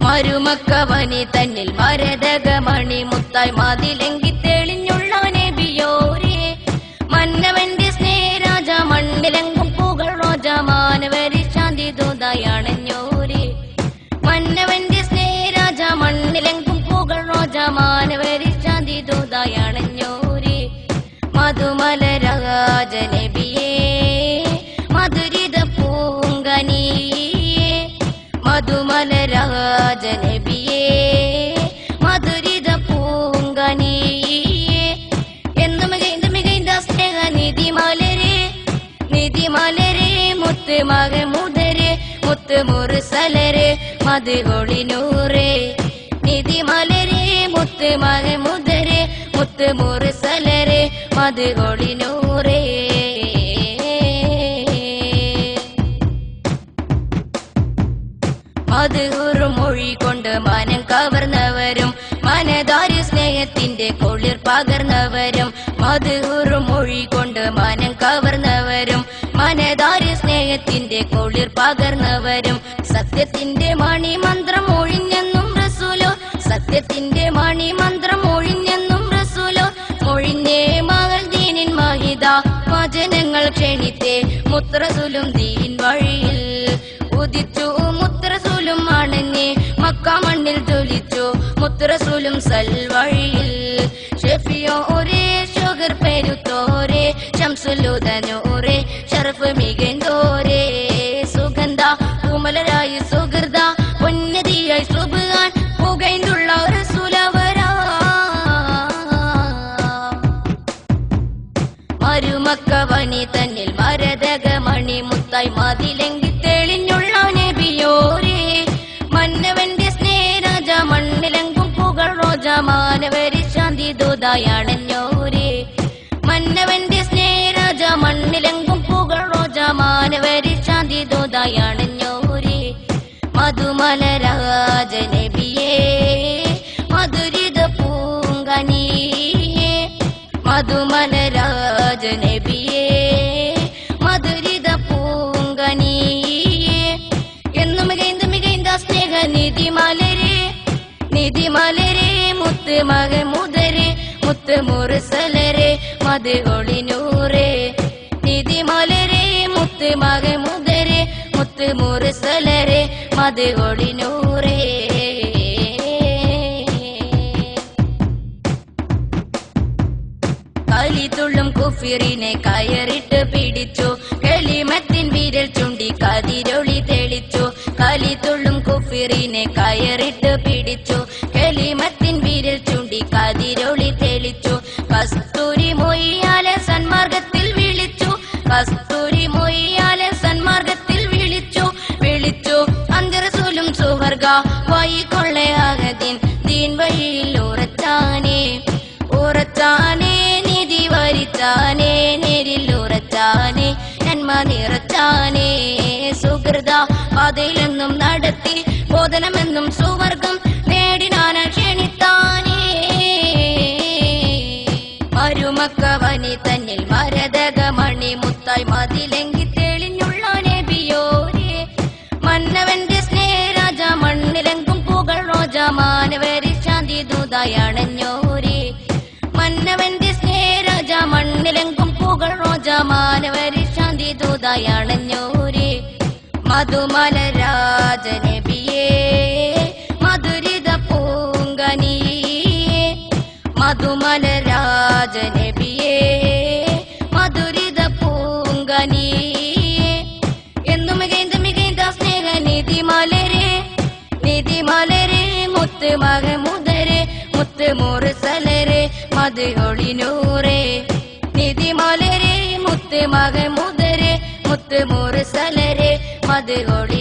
മരുമക്കവനി തന്നിൽ മരതകമണി മുത്തായി മതിലെങ്കി തെളിഞ്ഞുള്ള നബിയോരേ മന്നവന്റെ സ്നേഹരാജ മണ്ണിലെങ്കും പുകൾ റോജ മാനവരി ശാന്തി ദൂതായണഞ്ഞോരേ മന്നവന്റെ സ്നേഹരാജ മണ്ണിലെങ്കും പുകൾ റോജ മാനവരി ശാന്തി ദൂതായണഞ്ഞോരേ മധുമലരാജ നബിയേ മധുരിത പൂങ്കനിയേ മധുമലരാജ നബിയേ മധുരിത പൂങ്കനിയേ എന്നും മികൈന്ത സ്നേഹ നിധിമലരെ മുത്ത് മകമുദരെ മുത്ത് മുർസലരെ മധുകൊളിനൂറേ നിധിമലരെ മുത്ത് മകമുദരെ മുത്ത് മുർസലരെ മധുകൊളിനൂറേ മധുറുമൊഴി കൊണ്ട് മനം കവർന്നവരും മനതാരി സ്നേഹത്തിന്റെ കുളിർ പകർന്നവരും മധുറുമൊഴി കൊണ്ട് മനം കവർന്നവരും മനതാരി സ്നേഹത്തിന്റെ കുളിർ പകർന്നവരും സത്യത്തിന്റെ മണിമന്ത്രം ഒഴിഞ്ഞെന്നും റസൂലോ സത്യത്തിന്റെ മണിമന്ത്രം ഒഴിഞ്ഞെന്നും റസൂലോ ഒഴിഞ്ഞേ മകൾ ദീനിൻ മഹിത വചനങ്ങൾ ക്ഷണിത്തേ മുത്തറസൂലും ദീൻ വഴിയിൽ ഉദിച്ചു മുത്തറസൂലും അണഞ്ഞേ മക്ക മണ്ണിൽ തൊലിച്ചു മുത്തറസൂലും സൽവഴിയിൽ ഷെഫിയോരേ ഷുഗർ പെരുത്തോരേ ശംസുലുദനോരേ ഷറഫ് മികന്തോരേ സുഗന്ധ കുമലരായി സുഹൃത പൊന്നതിയായി സുബാൻ പുകൈന്തുള്ള റസൂലവരാ മരുമക്കവനി തന്നിൽ മരതകമണി മുത്തായി മതിലെങ്കി തെളിഞ്ഞുള്ള നബിയോരേ മന്നവന്റെ സ്നേഹരാജ മണ്ണിലെങ്കും പുകൾ റോജ മാനവരി ശാന്തി ദൂതായണഞ്ഞോരേ മന്നവന്റെ സ്നേഹരാജ മണ്ണിലെങ്കും പുകൾ റോജ മാനവരി ശാന്തി ദൂതായണഞ്ഞോരേ മധുമലരാജ നബിയേ മധുരിത പൂങ്കനിയേ മധുമലരാജ നബിയേ മധുരിത പൂങ്കനിയേ എന്നും മികൈന്ത സ്നേഹ നിധിമലരെ മുത്ത് മകമുദരെ മുത്ത് മുർസലരെ മധുകൊളിനൂറേ നിധിമലരെ മുത്ത് മകമുദരെ മുത്ത് മുർസലരെ മധുകൊളിനൂറേ കലിതുള്ളും കുഫിറിനെ കയറിട്ട് പിടിച്ചു കലിമത്തിൻ വിരൽ ചുണ്ടി കതിരൊളി തെളിച്ചു കലിതുള്ളും കുഫിറിനെ കയറിട്ട് പിടിച്ചു കലിമത്തിൻ വിരൽ ചുണ്ടി കതിരൊളി തെളിച്ചു കസ്തൂരി മൊയ്യാലെ സന്മാർഗത്തിൽ വിളിച്ചു കസ്തൂരി മൊയ്യാലെ സന്മാർഗത്തിൽ വിളിച്ചു അന്തരസൂലും സുവർഗ വഴി കൊള്ളയാകതിൻ ദീൻ വഴിയിൽ ഉറച്ചാനേ നിധി വരിച്ചാനേ നേരിൽ ഉറച്ചാനേ നന്മ നിറച്ചാനേ സുഹൃത പാതയിലെന്നും നടത്തി ബോധനമെന്നും സുവർഗം നേടിനാന ക്ഷണിത്താനേ മരുമക്കവനി തന്നിൽ മരതകമണി മുത്തായി മതിലെങ്കി തെളിഞ്ഞുള്ള നബിയോരേ മന്നവന്റെ സ്നേഹരാജ മണ്ണിലെങ്കും പുകൾ റോജ മാനവരി ശാന്തി ദൂതായണഞ്ഞോരേ മന്നവന്റെ സ്നേഹരാജ മണ്ണിലെങ്കും പുകൾ റോജ മാനവരി ശാന്തി ദൂതായണഞ്ഞോരേ മധുമലരാജ നബിയേ മധുരിത പൂങ്കനിയേ മധുമലരാജ നബിയേ മധുരിത പൂങ്കനിയേ എന്നും മികൈന്ത സ്നേഹ നിധിമലരെ മുത്ത് മകമുദരെ മുത്ത് മുർസലരെ മധുകൊളിനൂറേ നിധിമലരെ മുത്ത് മകമുദരെ മുത്ത് മുർസലരെ മധുകൊളി